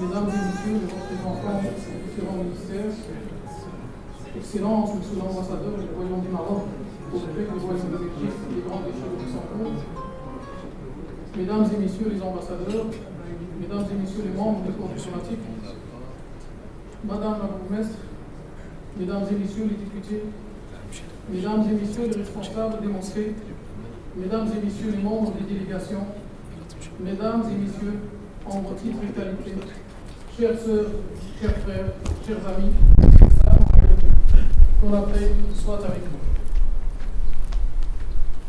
Mesdames et messieurs les représentants des différents ministères, Excellences, Monsieur l'ambassadeur du Royaume du Maroc, auprès du Royaume de Belgique et des grands déchets de Luxembourg, Mesdames et messieurs les ambassadeurs, Mesdames et messieurs les membres du corps diplomatique, Madame la bourgmestre, Mesdames et messieurs les députés, Mesdames et messieurs les responsables des mosquées, Mesdames et messieurs les membres des délégations, Mesdames et messieurs, en vos titres et qualités, chères sœurs, chers frères, chers amis, qu'on appelle soit avec vous.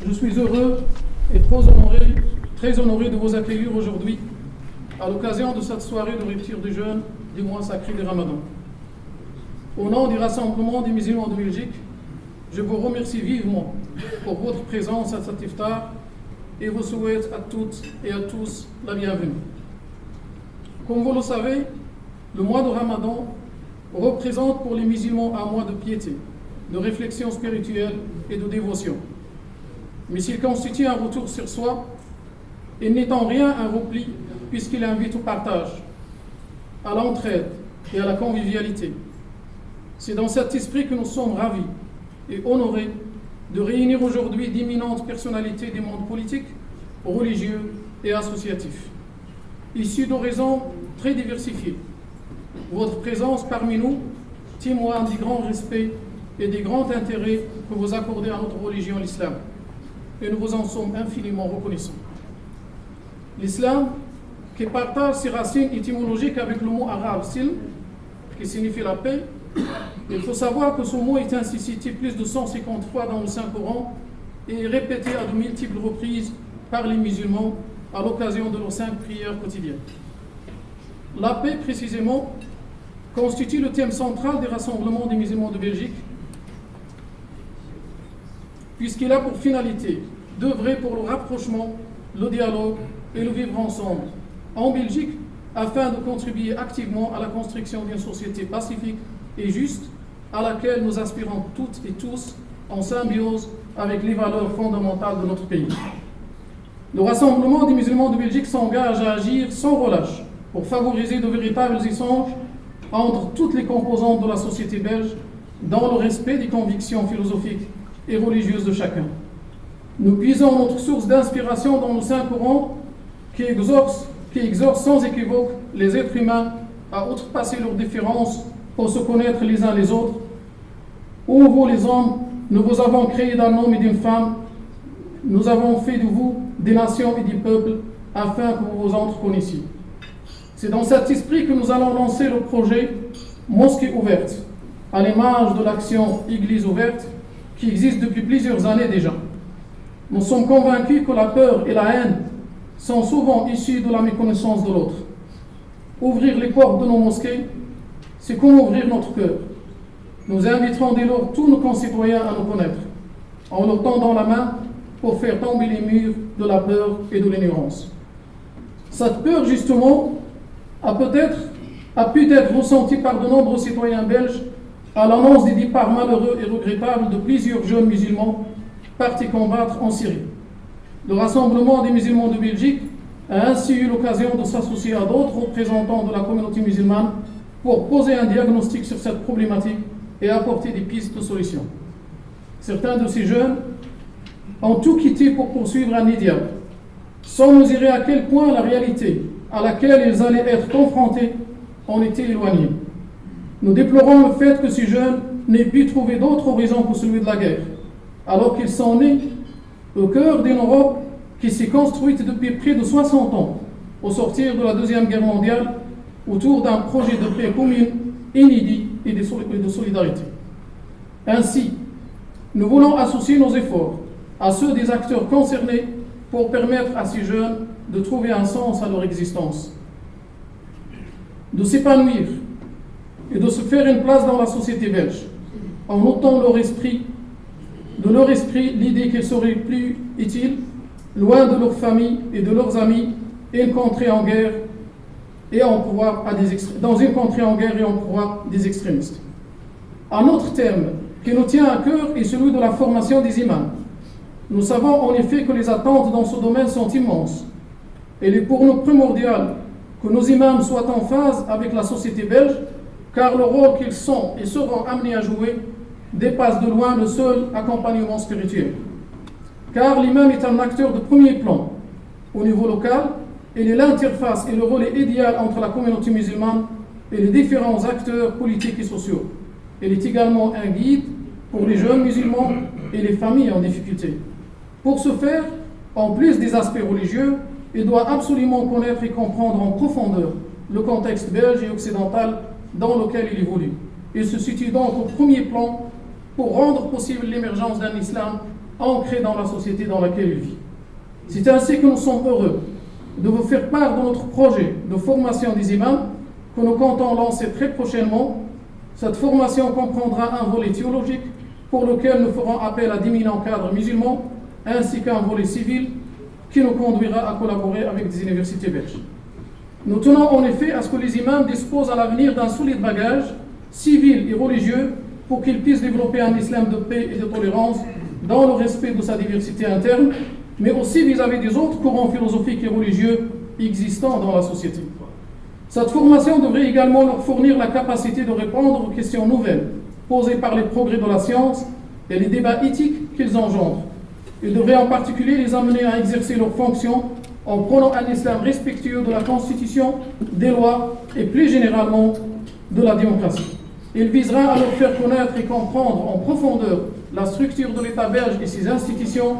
Je suis heureux et très honoré de vous accueillir aujourd'hui à l'occasion de cette soirée de rupture du jeûne du mois sacré du Ramadan. Au nom du Rassemblement des musulmans de Belgique, je vous remercie vivement pour votre présence à cet iftar et vous souhaite à toutes et à tous la bienvenue. Comme vous le savez, le mois de Ramadan représente pour les musulmans un mois de piété, de réflexion spirituelle et de dévotion. Mais s'il constitue un retour sur soi, il n'est en rien un repli puisqu'il invite au partage, à l'entraide et à la convivialité. C'est dans cet esprit que nous sommes ravis et honorés de réunir aujourd'hui d'éminentes personnalités des mondes politiques, religieux et associatifs, issus d'horizons très diversifiés. Votre présence parmi nous témoigne du grand respect et des grands intérêts que vous accordez à notre religion, l'islam, et nous vous en sommes infiniment reconnaissants. L'islam, qui partage ses racines étymologiques avec le mot arabe silm, qui signifie la paix, il faut savoir que ce mot est ainsi cité plus de 150 fois dans le Saint-Coran et est répété à de multiples reprises par les musulmans à l'occasion de leurs 5 prières quotidiennes. La paix, précisément, constitue le thème central des rassemblements des musulmans de Belgique, puisqu'il a pour finalité d'œuvrer pour le rapprochement, le dialogue et le vivre ensemble en Belgique, afin de contribuer activement à la construction d'une société pacifique et juste, à laquelle nous aspirons toutes et tous en symbiose avec les valeurs fondamentales de notre pays. Le Rassemblement des musulmans de Belgique s'engage à agir sans relâche pour favoriser de véritables échanges entre toutes les composantes de la société belge dans le respect des convictions philosophiques et religieuses de chacun. Nous puisons notre source d'inspiration dans le Saint-Coran qui exhorte sans équivoque les êtres humains à outrepasser leurs différences pour se connaître les uns les autres. Ô vous les hommes, nous vous avons créés d'un homme et d'une femme, nous avons fait de vous des nations et des peuples afin que vous vous entreconnaissiez. C'est dans cet esprit que nous allons lancer le projet Mosquée ouverte, à l'image de l'action Église ouverte qui existe depuis plusieurs années déjà. Nous sommes convaincus que la peur et la haine sont souvent issues de la méconnaissance de l'autre. Ouvrir les portes de nos mosquées, c'est comme ouvrir notre cœur. Nous inviterons dès lors tous nos concitoyens à nous connaître, en leur tendant la main pour faire tomber les murs de la peur et de l'ignorance. Cette peur, justement, a pu être ressentie par de nombreux citoyens belges à l'annonce des départs malheureux et regrettables de plusieurs jeunes musulmans partis combattre en Syrie. Le Rassemblement des musulmans de Belgique a ainsi eu l'occasion de s'associer à d'autres représentants de la communauté musulmane pour poser un diagnostic sur cette problématique et apporter des pistes de solutions. Certains de ces jeunes ont tout quitté pour poursuivre un idéal, sans mesurer à quel point la réalité à laquelle ils allaient être confrontés en était éloignée. Nous déplorons le fait que ces jeunes n'aient pu trouver d'autre horizon que celui de la guerre, alors qu'ils sont nés au cœur d'une Europe qui s'est construite depuis près de 60 ans, au sortir de la Deuxième Guerre mondiale, autour d'un projet de paix commune, inédit et de solidarité. Ainsi, nous voulons associer nos efforts à ceux des acteurs concernés pour permettre à ces jeunes de trouver un sens à leur existence, de s'épanouir et de se faire une place dans la société belge, en notant de leur esprit l'idée qu'il serait plus utile, loin de leur famille et de leurs amis, une contrée en guerre et en proie dans une contrée en guerre et en proie des extrémistes. Un autre thème qui nous tient à cœur est celui de la formation des imams. Nous savons en effet que les attentes dans ce domaine sont immenses. Il est pour nous primordial que nos imams soient en phase avec la société belge, car le rôle qu'ils sont et seront amenés à jouer dépasse de loin le seul accompagnement spirituel. Car l'imam est un acteur de premier plan. Au niveau local, il est l'interface et le relais idéal entre la communauté musulmane et les différents acteurs politiques et sociaux. Il est également un guide pour les jeunes musulmans et les familles en difficulté. Pour ce faire, en plus des aspects religieux, il doit absolument connaître et comprendre en profondeur le contexte belge et occidental dans lequel il évolue. Il se situe donc au premier plan pour rendre possible l'émergence d'un islam ancré dans la société dans laquelle il vit. C'est ainsi que nous sommes heureux de vous faire part de notre projet de formation des imams que nous comptons lancer très prochainement. Cette formation comprendra un volet théologique pour lequel nous ferons appel à d'éminents cadres musulmans ainsi qu'un volet civil qui nous conduira à collaborer avec des universités belges. Nous tenons en effet à ce que les imams disposent à l'avenir d'un solide bagage civil et religieux pour qu'ils puissent développer un islam de paix et de tolérance dans le respect de sa diversité interne, mais aussi vis-à-vis des autres courants philosophiques et religieux existants dans la société. Cette formation devrait également leur fournir la capacité de répondre aux questions nouvelles posées par les progrès de la science et les débats éthiques qu'ils engendrent. Ils devraient en particulier les amener à exercer leurs fonctions en prônant un islam respectueux de la Constitution, des lois et plus généralement de la démocratie. Il visera à leur faire connaître et comprendre en profondeur la structure de l'État belge et ses institutions.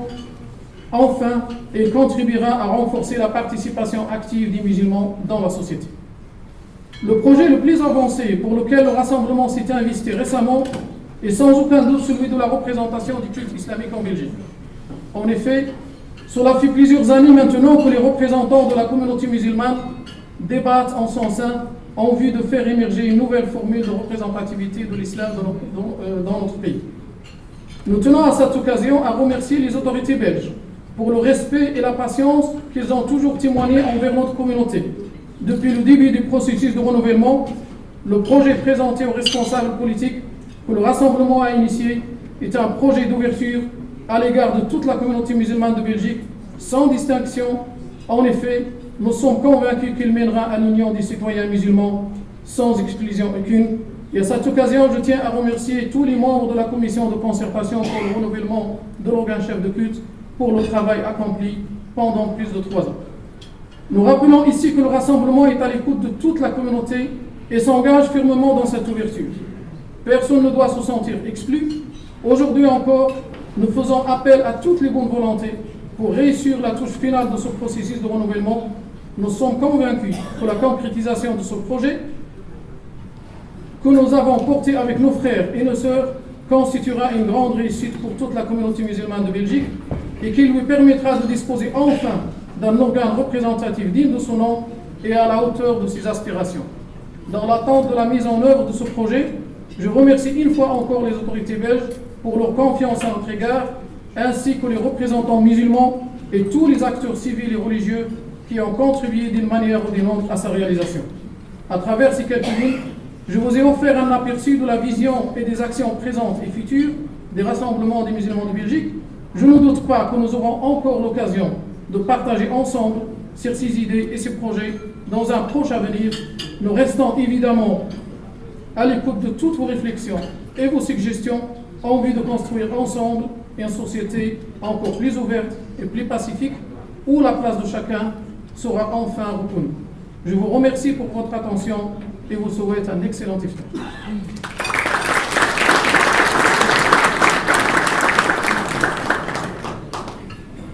Enfin, il contribuera à renforcer la participation active des musulmans dans la société. Le projet le plus avancé pour lequel le Rassemblement s'est investi récemment est sans aucun doute celui de la représentation du culte islamique en Belgique. En effet, cela fait plusieurs années maintenant que les représentants de la communauté musulmane débattent en son sein en vue de faire émerger une nouvelle formule de représentativité de l'islam dans notre pays. Nous tenons à cette occasion à remercier les autorités belges pour le respect et la patience qu'ils ont toujours témoigné envers notre communauté. Depuis le début du processus de renouvellement, le projet présenté aux responsables politiques que le Rassemblement a initié est un projet d'ouverture à l'égard de toute la communauté musulmane de Belgique, sans distinction. En effet, nous sommes convaincus qu'il mènera à l'union des citoyens musulmans sans exclusion aucune. Et à cette occasion, je tiens à remercier tous les membres de la commission de concertation pour le renouvellement de l'organe-chef de culte pour le travail accompli pendant plus de 3 ans. Nous rappelons ici que le Rassemblement est à l'écoute de toute la communauté et s'engage fermement dans cette ouverture. Personne ne doit se sentir exclu. Aujourd'hui encore, nous faisons appel à toutes les bonnes volontés pour réussir la touche finale de ce processus de renouvellement. Nous sommes convaincus que la concrétisation de ce projet que nous avons porté avec nos frères et nos sœurs constituera une grande réussite pour toute la communauté musulmane de Belgique et qui lui permettra de disposer enfin d'un organe représentatif digne de son nom et à la hauteur de ses aspirations. Dans l'attente de la mise en œuvre de ce projet, je remercie une fois encore les autorités belges pour leur confiance à notre égard, ainsi que les représentants musulmans et tous les acteurs civils et religieux qui ont contribué d'une manière ou d'une autre à sa réalisation. À travers ces quelques lignes, Je vous ai offert un aperçu de la vision et des actions présentes et futures des rassemblements des musulmans de Belgique. Je ne doute pas que nous aurons encore l'occasion de partager ensemble sur ces idées et ces projets dans un proche avenir. Nous restons évidemment à l'écoute de toutes vos réflexions et vos suggestions en vue de construire ensemble une société encore plus ouverte et plus pacifique où la place de chacun sera enfin reconnue. Je vous remercie pour votre attention et vous souhaite un excellent iftar.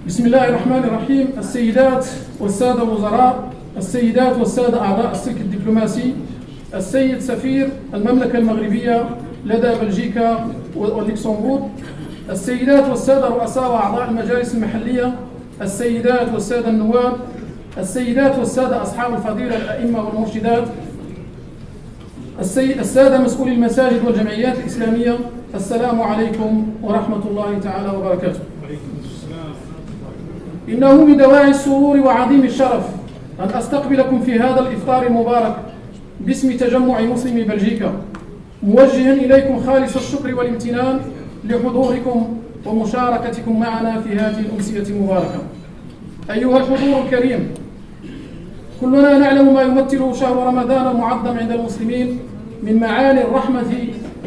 بسم الله الرحمن الرحيم. السيدات والسادة الوزراء، السيدات والسادة أعضاء السلك الدبلوماسي، السيد سفير المملكة المغربية لدى بلجيكا واللوكسمبورغ، السيدات والسادة رؤساء وأعضاء المجالس المحلية، السيدات والسادة النواب، السيدات والسادة أصحاب الفضيلة الأئمة والمرشدات، السادة مسؤولي المساجد والجمعيات الإسلامية، السلام عليكم ورحمة الله تعالى وبركاته. إنه من دواعي السرور وعظيم الشرف أن أستقبلكم في هذا الإفطار المبارك باسم تجمع مسلمي بلجيكا، موجها إليكم خالص الشكر والامتنان لحضوركم ومشاركتكم معنا في هذه الأمسية المباركة. أيها الحضور الكريم، كلنا نعلم ما يمثله شهر رمضان المعظم عند المسلمين من معاني الرحمة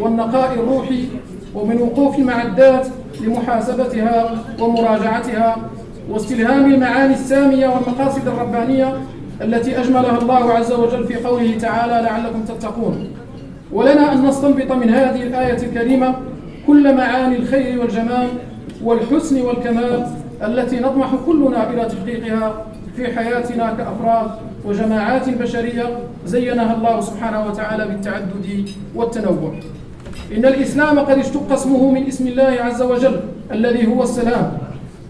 والنقاء الروحي، ومن وقوف المعدات لمحاسبتها ومراجعتها، واستلهام المعاني السامية والمقاصد الربانية التي أجملها الله عز وجل في قوله تعالى لعلكم تتقون. ولنا أن نستنبط من هذه الآية الكريمة كل معاني الخير والجمال والحسن والكمال التي نطمح كلنا إلى تحقيقها في حياتنا كأفراد وجماعات بشرية زينها الله سبحانه وتعالى بالتعدد والتنوع. إن الإسلام قد اشتق اسمه من اسم الله عز وجل الذي هو السلام،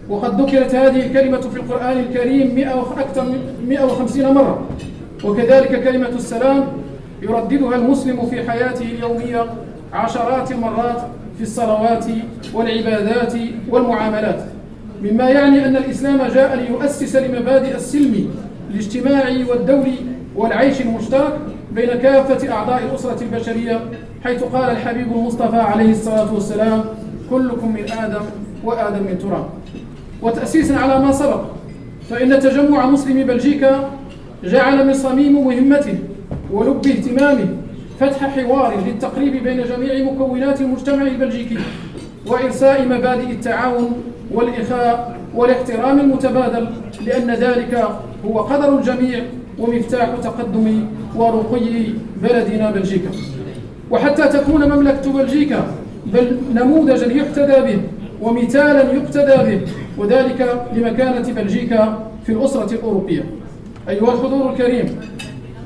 وقد ذكرت هذه الكلمة في القرآن الكريم أكثر من 150 مرة، وكذلك كلمة السلام يرددها المسلم في حياته اليومية عشرات المرات في الصلوات والعبادات والمعاملات، مما يعني أن الإسلام جاء ليؤسس لمبادئ السلم الاجتماعي والدولي والعيش المشترك بين كافة أعضاء الأسرة البشرية، حيث قال الحبيب المصطفى عليه الصلاة والسلام: كلكم من آدم وآدم من تراب. وتأسيسا على ما سبق، فإن تجمع مسلمي بلجيكا جعل من صميم مهمته ولب اهتمامه فتح حوار للتقريب بين جميع مكونات المجتمع البلجيكي، وإرساء مبادئ التعاون والإخاء والاحترام المتبادل، لأن ذلك هو قدر الجميع ومفتاح تقدم ورقي بلدنا بلجيكا. وحتى تكون مملكة بلجيكا نموذجا يحتذى به ومثالا يقتدى به، وذلك لمكانة بلجيكا في الأسرة الأوروبية. أيها الحضور الكريم،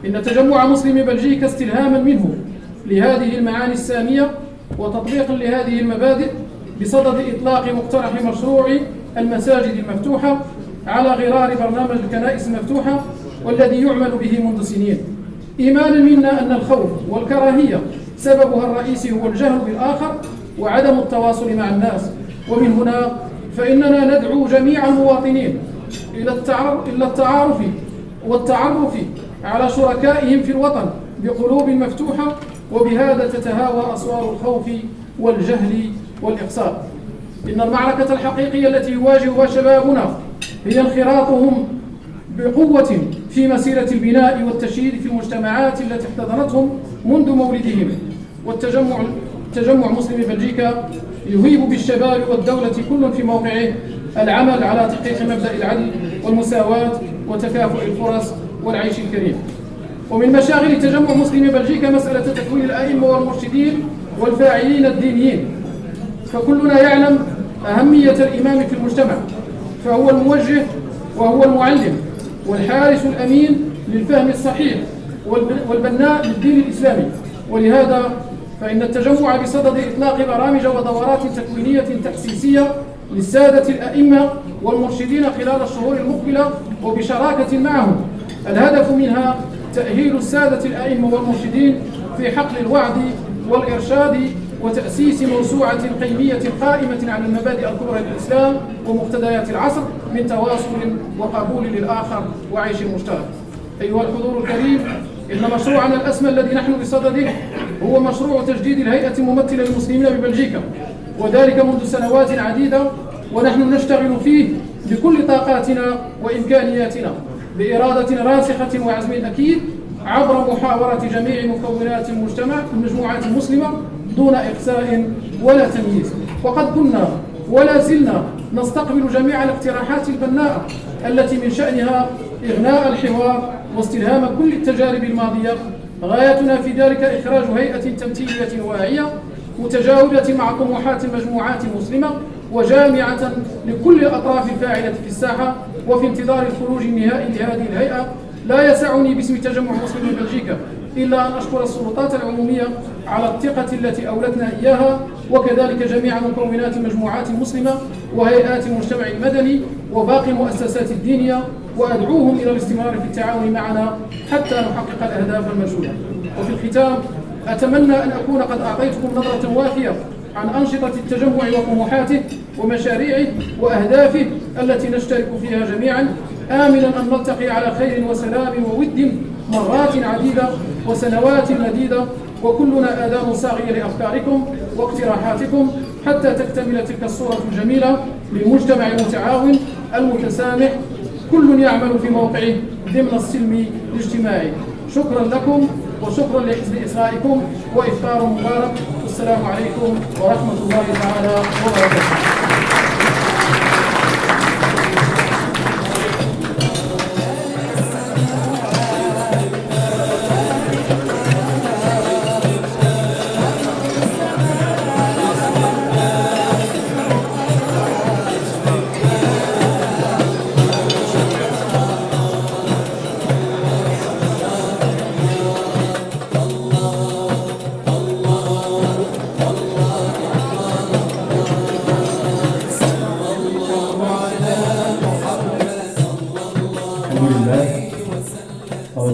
إن تجمع مسلمي بلجيكا استلهاما منه لهذه المعاني السامية وتطبيقا لهذه المبادئ بصدد إطلاق مقترح مشروع المساجد المفتوحة على غرار برنامج الكنائس المفتوحة، والذي يعمل به منذ سنين، إيمانا منا أن الخوف والكراهية سببها الرئيسي هو الجهل بالآخر وعدم التواصل مع الناس. ومن هنا فإننا ندعو جميع المواطنين إلى التعارف والتعرف على شركائهم في الوطن بقلوب مفتوحة، وبهذا تتهاوى أسوار الخوف والجهل والإقصاء. إن المعركة الحقيقية التي يواجهها شبابنا هي انخراطهم بقوة في مسيرة البناء والتشييد في المجتمعات التي احتضنتهم منذ مولدهم. تجمع مسلمي بلجيكا يهيب بالشباب والدولة كل في موقعه العمل على تحقيق مبدأ العدل والمساواة وتكافؤ الفرص والعيش الكريم. ومن مشاغل تجمع مسلمي بلجيكا مسألة تكوين الأئمة والمرشدين والفاعلين الدينيين، فكلنا يعلم أهمية الإمام في المجتمع، فهو الموجه وهو المعلم والحارس الأمين للفهم الصحيح والبناء للدين الإسلامي. ولهذا فإن التجمع بصدد إطلاق برامج ودورات تكوينية تأسيسية للسادة الأئمة والمرشدين خلال الشهور المقبلة وبشراكة معهم، الهدف منها تأهيل السادة الأئمة والمرشدين في حقل الوعد والإرشاد وتأسيس موسوعة قيمية قائمة على المبادئ الكبرى للإسلام ومقتضيات العصر من تواصل وقبول للآخر وعيش مشترك. أيها الحضور الكريم، إن مشروعنا الأسمى الذي نحن بصدده هو مشروع تجديد الهيئة الممثلة للمسلمين ببلجيكا، وذلك منذ سنوات عديدة، ونحن نشتغل فيه بكل طاقاتنا وإمكانياتنا بإرادة راسخة وعزم أكيد عبر محاورة جميع مكونات المجموعات المسلمة دون إقساء ولا تمييز. وقد كنا ولا زلنا نستقبل جميع الاقتراحات البناءة التي من شأنها إغناء الحوار واستلهام كل التجارب الماضية. غايتنا في ذلك إخراج هيئة تمثيلية واعية متجاوبة مع طموحات المجموعات المسلمة وجامعة لكل الأطراف الفاعلة في الساحة، وفي انتظار الخروج النهائي لهذه الهيئة. لا يسعني باسم تجمع مسلمي بلجيكا إلا أن أشكر السلطات العمومية على الثقة التي أولتنا إياها، وكذلك جميع مكونات المجموعات المسلمة وهيئات المجتمع المدني وباقي المؤسسات الدينية، وأدعوهم إلى الاستمرار في التعاون معنا حتى نحقق الأهداف المنشودة. وفي الختام أتمنى أن أكون قد أعطيتكم نظرة وافية عن أنشطة التجمع وطموحاته ومشاريعه وأهدافه التي نشترك فيها جميعا، آملا أن نلتقي على خير وسلام وود مرات عديدة وسنوات مديدة، وكلنا آذان صاغية لأفكاركم واقتراحاتكم حتى تكتمل تلك الصورة الجميلة للمجتمع المتعاون المتسامح كل يعمل في موقعه ضمن السلم الاجتماعي. شكرا لكم وشكرا لحزب إسرائكم، وإفطار مبارك، والسلام عليكم ورحمة الله تعالى وبركاته.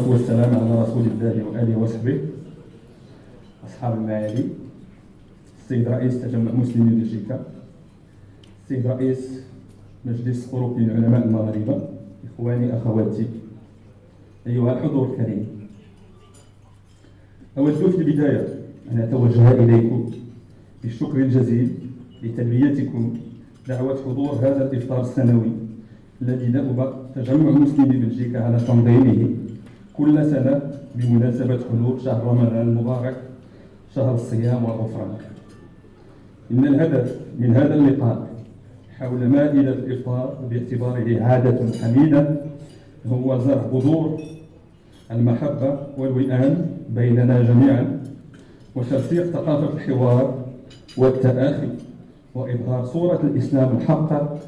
والسلام على رسول الله وآله وصحبه. أصحاب المعالي، السيد رئيس تجمع مسلمي بلجيكا، السيد رئيس مجلس أوروبي للعلماء المغاربة، إخواني أخواتي، أيها الحضور الكريم، أود في البداية أن أتوجه إليكم بالشكر الجزيل لتلبيتكم دعوة حضور هذا الإفطار السنوي الذي دأب تجمع مسلمي بلجيكا على تنظيمه كل سنة بمناسبة حلول شهر رمضان المبارك، شهر الصيام والغفران. إن الهدف من هذا اللقاء حول مائدة الإفطار باعتباره عادة حميدة هو زرع بذور المحبة والوئام بيننا جميعا، وترسيخ ثقافة الحوار والتآخي، وإظهار صورة الإسلام الحقة،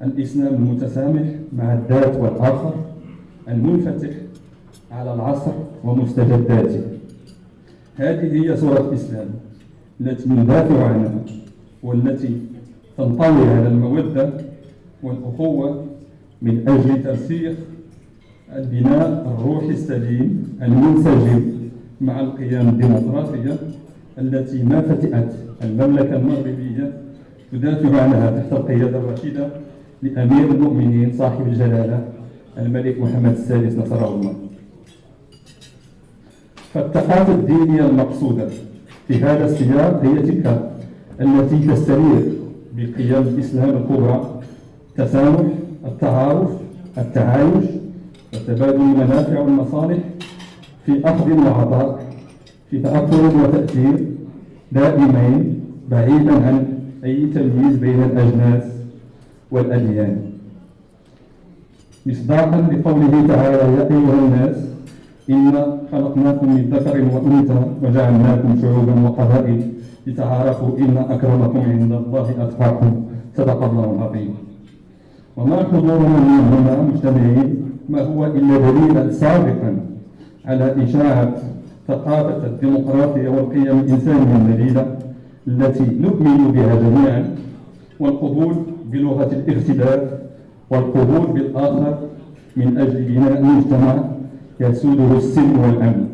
الإسلام المتسامح مع الذات والآخر، المنفتح على العصر ومستجداته. هذه هي صورة الإسلام التي ندافع عنها، والتي تنطوي على المودة والأخوة من أجل ترسيخ البناء الروحي السليم المنسجم مع القيم الديمقراطية التي ما فتئت المملكة المغربية تدافع عنها تحت القيادة الرشيدة لأمير المؤمنين صاحب الجلالة الملك محمد السادس نصره الله. فالثقافة الدينية المقصودة في هذا السياق هي تلك التي تستنير بقيم الإسلام الكبرى: التسامح، التعارف، التعايش، وتبادل المنافع والمصالح في أخذ وعطاء، في تأثر وتأثير دائمين بعيدا عن أي تمييز بين الأجناس والأديان. مصداقا لقوله تعالى: يا أيها الناس إنا خلقناكم من ذكر وأنثى وجعلناكم شعوبا وقبائل لتعارفوا إن أكرمكم عند الله أتقاكم. صدق الله العظيم. وما حضورنا من هنا مجتمعين ما هو إلا دليلا سابقا على إشاعة ثقافة الديمقراطية والقيم الإنسانية النبيلة التي نؤمن بها جميعا، والقبول بلغة الاختلاف والقبول بالآخر من أجل بناء مجتمع يسوده السلم والأمن،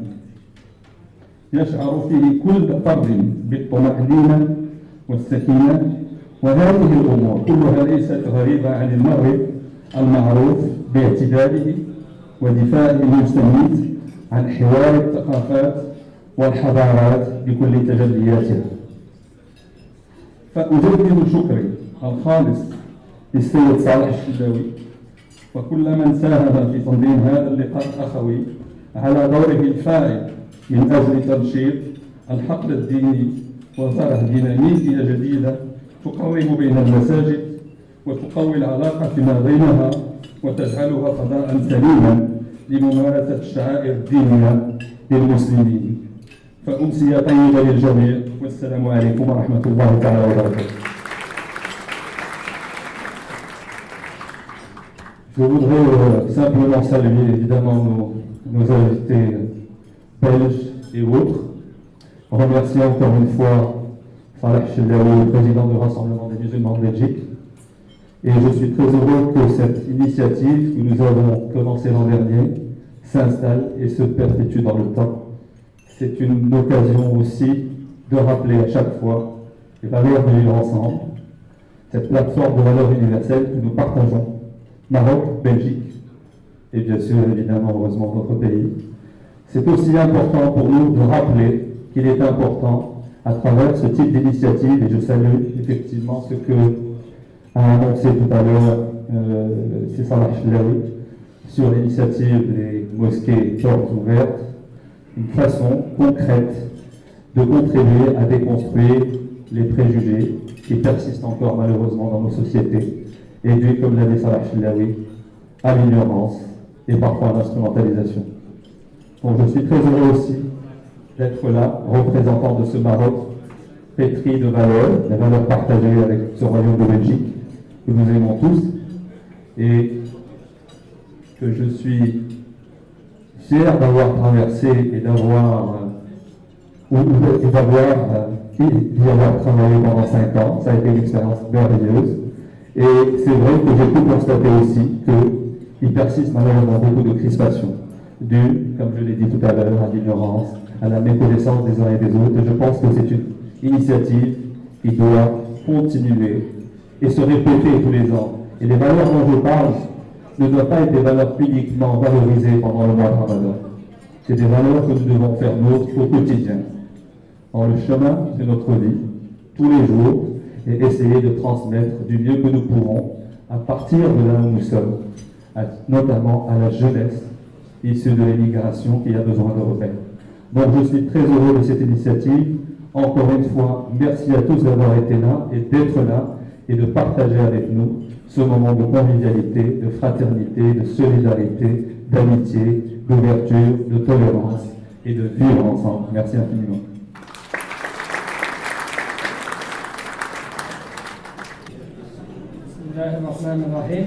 يشعر فيه كل فرد بالطمأنينة والسكينة. وهذه الأمور كلها ليست غريبة عن المغرب المعروف باعتداله ودفاعه المستميت عن حوار الثقافات والحضارات بكل تجلياتها. فأجدد شكري الخالص للسيد صالح الشلاوي وكل من ساهم في تنظيم هذا اللقاء الأخوي على دوره الفاعل من أجل تنشيط الحقل الديني وزرع ديناميكية جديدة تقرب بين المساجد وتقوي العلاقة فيما بينها وتجعلها فضاء سليما لممارسة الشعائر الدينية للمسلمين. فأمسية طيبة للجميع والسلام عليكم ورحمة الله تعالى وبركاته. Je voudrais simplement saluer évidemment nos invités belges et autres. Remercier encore une fois Saleh Chellaoui, le président du Rassemblement des musulmans de Belgique. Et je suis très heureux que cette initiative que nous avons commencée l'an dernier s'installe et se perpétue dans le temps. C'est une occasion aussi de rappeler à chaque fois les valeurs de vivre ensemble, cette plateforme de valeurs universelles que nous partageons, Maroc, Belgique et bien sûr évidemment heureusement d'autres pays. C'est aussi important pour nous de rappeler qu'il est important à travers ce type d'initiative, et je salue effectivement ce que a annoncé tout à l'heure c'est Saleh Chellaoui sur l'initiative des mosquées portes ouvertes, une façon concrète de contribuer à déconstruire les préjugés qui persistent encore malheureusement dans nos sociétés et dus, comme l'a dit Saleh Chellaoui, à l'ignorance et parfois à l'instrumentalisation. Donc je suis très heureux aussi d'être là, représentant de ce Maroc pétri de valeurs, des valeurs partagées avec ce royaume de Belgique que nous aimons tous, et que je suis fier d'avoir traversé et d'avoir d'y avoir travaillé pendant 5 ans. Ça a été une expérience merveilleuse. Et c'est vrai que j'ai pu constater aussi qu'il persiste malheureusement beaucoup de crispations, dues, comme je l'ai dit tout à l'heure, à l'ignorance, à la méconnaissance des uns et des autres. Et je pense que c'est une initiative qui doit continuer et se répéter tous les ans. Et les valeurs dont je parle ne doivent pas être des valeurs uniquement valorisées pendant le mois de Ramadan. C'est des valeurs que nous devons faire nôtres au quotidien, dans le chemin de notre vie, tous les jours, et essayer de transmettre du mieux que nous pouvons à partir de là où nous sommes, notamment à la jeunesse issue de l'immigration qui a besoin de repères. Donc je suis très heureux de cette initiative. Encore une fois, merci à tous d'avoir été là et d'être là et de partager avec nous ce moment de convivialité, de fraternité, de solidarité, d'amitié, d'ouverture, de tolérance et de vivre ensemble. Merci infiniment. Bismillahirrahmanirrahim.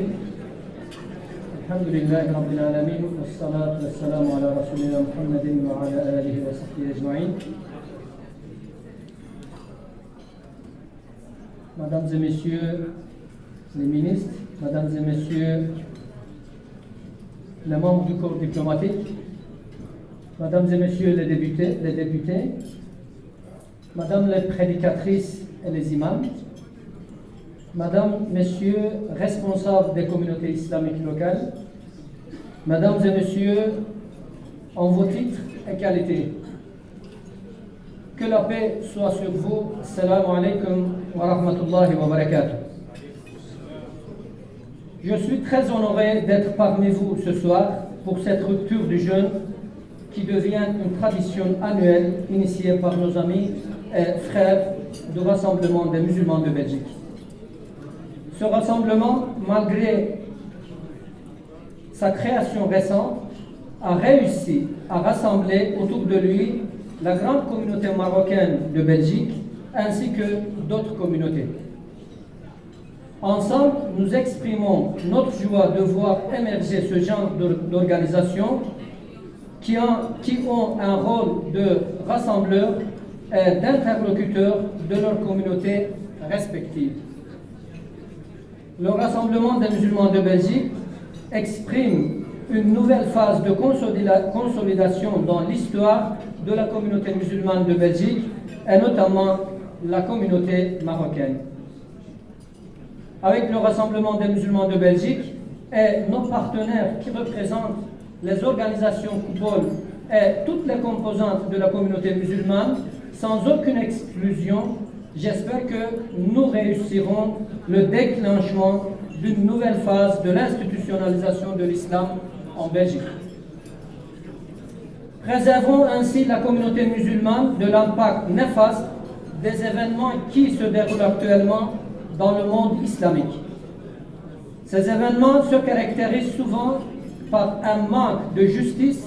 Alhamdulillahi Rabbil Alamin. Wassalatu wassalamu ala Rasulina Muhammadin wa ala alihi wa sahbihi ajma'in. Mesdames et messieurs les ministres, mesdames et messieurs les membres du corps diplomatique, mesdames et messieurs les députés, mesdames les prédicatrices et les imams, mesdames, messieurs, responsables des communautés islamiques locales, mesdames et messieurs, en vos titres et qualités, que la paix soit sur vous. Assalamu alaikum wa rahmatullahi wa barakatuh. Je suis très honoré d'être parmi vous ce soir pour cette rupture du jeûne qui devient une tradition annuelle initiée par nos amis et frères du Rassemblement des musulmans de Belgique. Ce rassemblement, malgré sa création récente, a réussi à rassembler autour de lui la grande communauté marocaine de Belgique ainsi que d'autres communautés. Ensemble, nous exprimons notre joie de voir émerger ce genre d'organisations qui ont un rôle de rassembleur et d'interlocuteur de leurs communautés respectives. Le Rassemblement des musulmans de Belgique exprime une nouvelle phase de consolidation dans l'histoire de la communauté musulmane de Belgique et notamment la communauté marocaine. Avec le Rassemblement des musulmans de Belgique et nos partenaires qui représentent les organisations coupoles et toutes les composantes de la communauté musulmane, sans aucune exclusion, j'espère que nous réussirons le déclenchement d'une nouvelle phase de l'institutionnalisation de l'islam en Belgique. Préservons ainsi la communauté musulmane de l'impact néfaste des événements qui se déroulent actuellement dans le monde islamique. Ces événements se caractérisent souvent par un manque de justice,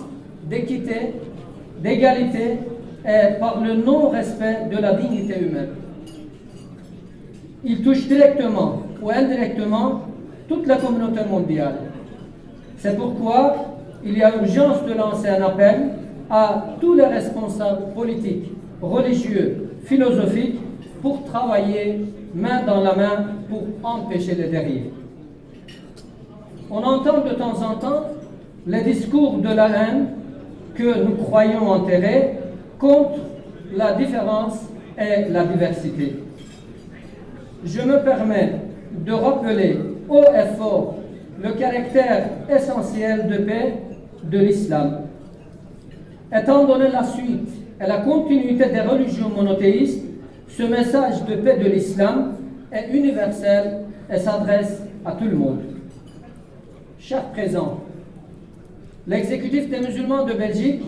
d'équité, d'égalité et par le non-respect de la dignité humaine. Ils touchent directement ou indirectement toute la communauté mondiale. C'est pourquoi il y a urgence de lancer un appel à tous les responsables politiques, religieux, philosophiques pour travailler main dans la main pour empêcher les dérives. On entend de temps en temps les discours de la haine que nous croyons enterrés contre la différence et la diversité. Je me permets de rappeler haut et fort le caractère essentiel de paix de l'islam. Étant donné la suite et la continuité des religions monothéistes, ce message de paix de l'islam est universel et s'adresse à tout le monde. Chers présents, l'exécutif des musulmans de Belgique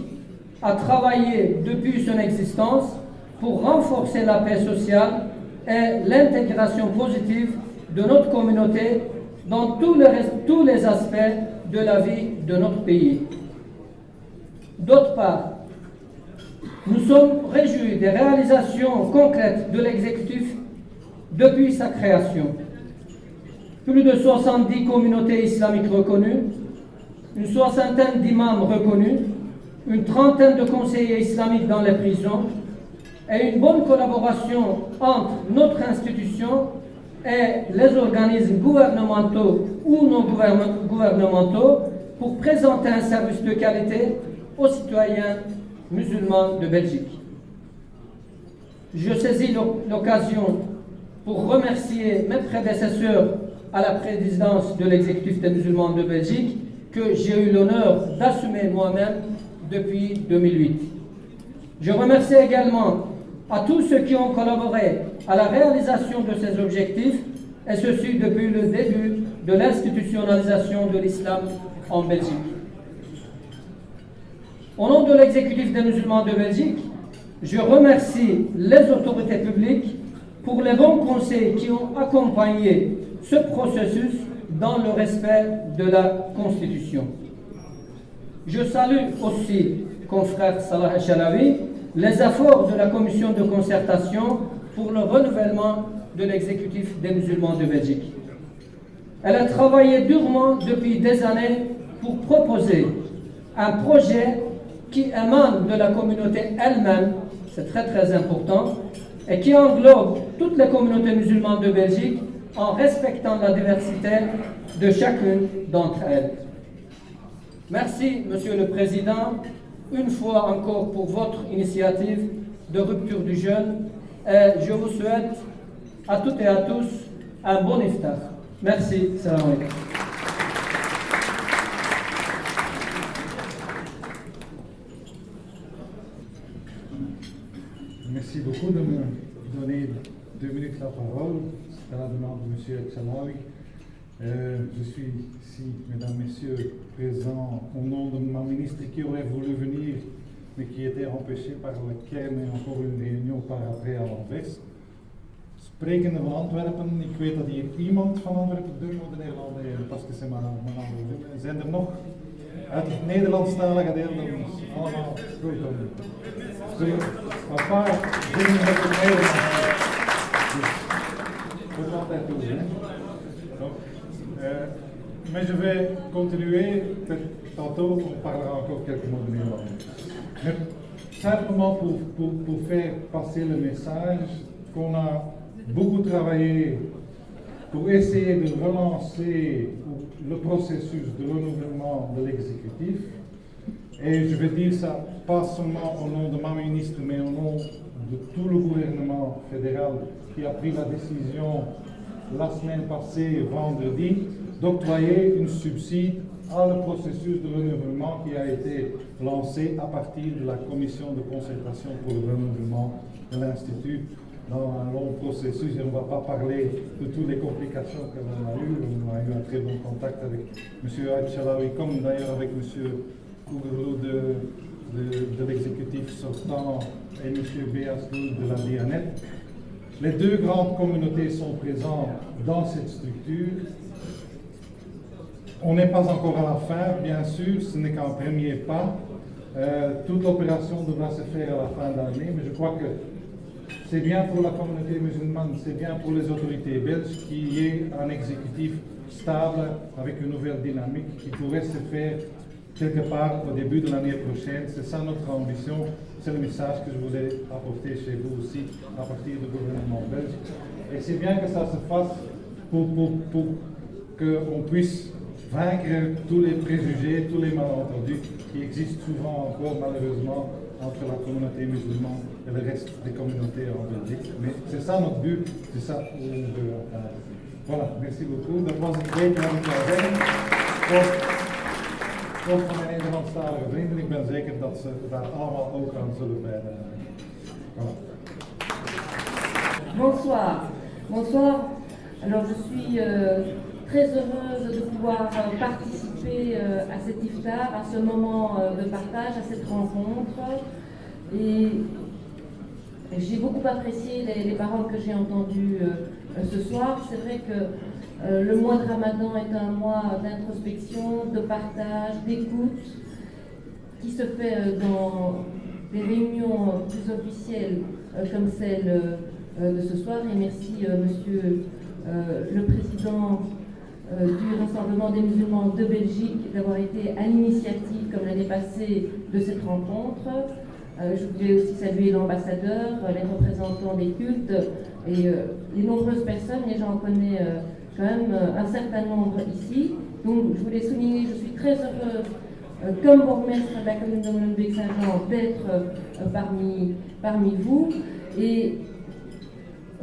a travaillé depuis son existence pour renforcer la paix sociale et l'intégration positive de notre communauté dans tous les aspects de la vie de notre pays. D'autre part, nous sommes réjouis des réalisations concrètes de l'exécutif depuis sa création. Plus de 70 communautés islamiques reconnues, une soixantaine d'imams reconnus, une trentaine de conseillers islamiques dans les prisons et une bonne collaboration entre notre institution et les organismes gouvernementaux ou non gouvernementaux pour présenter un service de qualité aux citoyens musulmans de Belgique. Je saisis l'occasion pour remercier mes prédécesseurs à la présidence de l'exécutif des musulmans de Belgique que j'ai eu l'honneur d'assumer moi-même depuis 2008. Je remercie également à tous ceux qui ont collaboré à la réalisation de ces objectifs, et ceci depuis le début de l'institutionnalisation de l'islam en Belgique. Au nom de l'exécutif des musulmans de Belgique, je remercie les autorités publiques pour les bons conseils qui ont accompagné ce processus dans le respect de la Constitution. Je salue aussi, confrère Salah Echalawi, les efforts de la commission de concertation pour le renouvellement de l'exécutif des musulmans de Belgique. Elle a travaillé durement depuis des années pour proposer un projet qui émane de la communauté elle-même, c'est très très important, et qui englobe toutes les communautés musulmanes de Belgique en respectant la diversité de chacune d'entre elles. Merci, Monsieur le Président, une fois encore pour votre initiative de rupture du jeûne, et je vous souhaite à toutes et à tous un bon iftar. Merci. Salam alaikum. Merci beaucoup de me donner 2 minutes la parole. C'est à la demande de M. Echalawi. Je suis ici, mesdames, messieurs, présent au nom de ma ministre qui aurait voulu venir, mais qui était empêchée par le kern en encore une réunion par après à l'Anvers. Sprekende van Antwerpen, ik weet dat hier iemand van Antwerpen, de Nederlander, parce que c'est mijn andere. Zijn er nog uit het Nederlandstalige deel dat ons allemaal goed doen? Papa, dingen met het Nederlands. Dat is altijd goed, hè? Mais je vais continuer, tantôt on parlera encore quelques mots de néerlandais. Mais simplement pour faire passer le message qu'on a beaucoup travaillé pour essayer de relancer le processus de renouvellement de l'exécutif. Et je vais dire ça pas seulement au nom de ma ministre, mais au nom de tout le gouvernement fédéral qui a pris la décision la semaine passée, vendredi, d'octroyer une subside le processus de renouvellement qui a été lancé à partir de la commission de concertation pour le renouvellement de l'Institut dans un long processus. Et on ne va pas parler de toutes les complications que l'on a eues. On a eu un très bon contact avec M. Al-Chalawi, comme d'ailleurs avec M. Kougourou de l'exécutif sortant et M. Béaslou de la Dianet. Les deux grandes communautés sont présentes dans cette structure. On n'est pas encore à la fin, bien sûr, ce n'est qu'un premier pas. Toute l'opération devra se faire à la fin de l'année, mais je crois que c'est bien pour la communauté musulmane, c'est bien pour les autorités belges qu'il y ait un exécutif stable avec une nouvelle dynamique qui pourrait se faire quelque part au début de l'année prochaine. C'est ça notre ambition, c'est le message que je voulais apporter chez vous aussi à partir du gouvernement belge. Et c'est bien que ça se fasse pour qu'on puisse vaincre tous les préjugés, tous les malentendus qui existent souvent encore malheureusement entre la communauté musulmane et le reste des communautés en Belgique. Mais c'est ça notre but, c'est ça où on veut atteindre. Voilà, merci beaucoup. Dat was een beetje wat ik wil zeggen. Tot van mijn Nederlandstalige vrienden, ik ben zeker dat ze daar allemaal ook aan zullen bijdragen. Voilà. Bonsoir. Bonsoir. Alors je suis très heureuse de pouvoir participer à cet iftar, à ce moment de partage, à cette rencontre. Et j'ai beaucoup apprécié les paroles que j'ai entendues ce soir. C'est vrai que le mois de Ramadan est un mois d'introspection, de partage, d'écoute, qui se fait dans des réunions plus officielles comme celle de ce soir. Et merci Monsieur le Président du Rassemblement des musulmans de Belgique d'avoir été à l'initiative, comme l'année passée, de cette rencontre. Je voulais aussi saluer l'ambassadeur, les représentants des cultes et les nombreuses personnes, et j'en connais quand même un certain nombre ici. Donc je voulais souligner, je suis très heureuse, comme bourgmestre de la commune de Molenbeek-Saint-Jean, d'être parmi vous. Et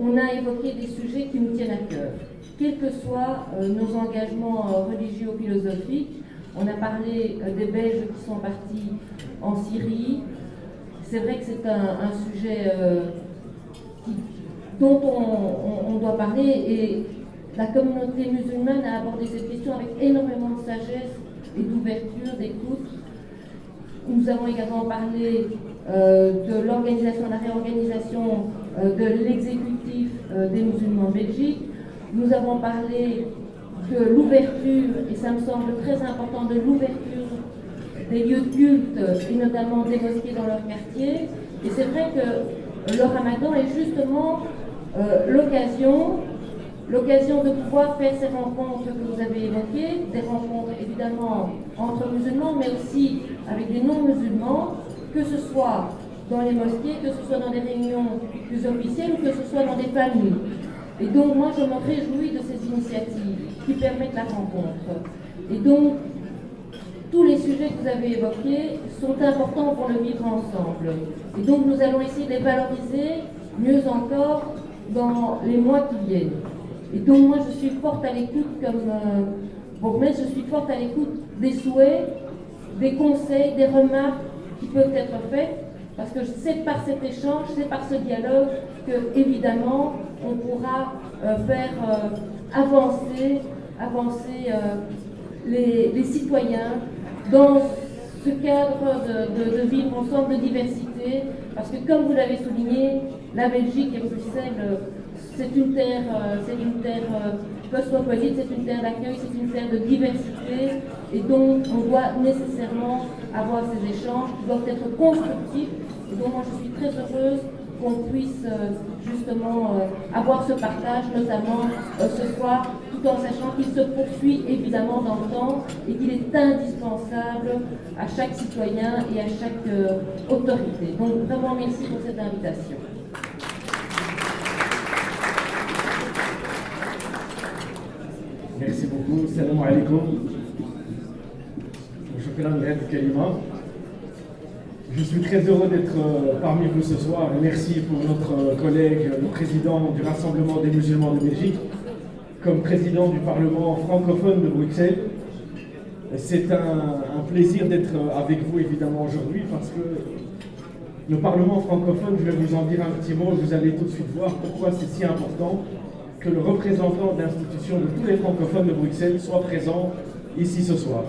on a évoqué des sujets qui nous tiennent à cœur, quels que soient nos engagements religieux ou philosophiques. On a parlé des Belges qui sont partis en Syrie. C'est vrai que c'est un sujet dont on doit parler, et la communauté musulmane a abordé cette question avec énormément de sagesse et d'ouverture, d'écoute. Nous avons également parlé de l'organisation, de la réorganisation de l'exécutif des musulmans en Belgique. Nous avons parlé de l'ouverture, et ça me semble très important, de l'ouverture des lieux de culte, et notamment des mosquées dans leur quartier. Et c'est vrai que le Ramadan est justement l'occasion de pouvoir faire ces rencontres que vous avez évoquées, des rencontres évidemment entre musulmans, mais aussi avec des non-musulmans, que ce soit dans les mosquées, que ce soit dans des réunions plus officielles, ou que ce soit dans des familles. Et donc moi je me réjouis de ces initiatives qui permettent la rencontre. Et donc tous les sujets que vous avez évoqués sont importants pour le vivre ensemble. Et donc nous allons essayer de les valoriser mieux encore dans les mois qui viennent. Et donc moi je suis forte à l'écoute comme bourgmestre, je suis forte à l'écoute des souhaits, des conseils, des remarques qui peuvent être faites, parce que c'est par cet échange, c'est par ce dialogue que évidemment on pourra faire avancer les citoyens dans ce cadre de vivre ensemble, de diversité, parce que comme vous l'avez souligné, la Belgique et Bruxelles, c'est une terre cosmopolite, c'est une terre d'accueil, c'est une terre de diversité, et donc on doit nécessairement avoir ces échanges qui doivent être constructifs. Et donc moi je suis très heureuse qu'on puisse justement avoir ce partage, notamment ce soir, tout en sachant qu'il se poursuit évidemment dans le temps et qu'il est indispensable à chaque citoyen et à chaque autorité. Donc vraiment merci pour cette invitation. Merci beaucoup. Salam alaikum. Je suis très heureux d'être parmi vous ce soir. Merci pour notre collègue, le président du Rassemblement des musulmans de Belgique, comme président du Parlement francophone de Bruxelles. C'est un plaisir d'être avec vous évidemment aujourd'hui parce que le Parlement francophone, je vais vous en dire un petit mot, vous allez tout de suite voir pourquoi c'est si important que le représentant de l'institution de tous les francophones de Bruxelles soit présent ici ce soir.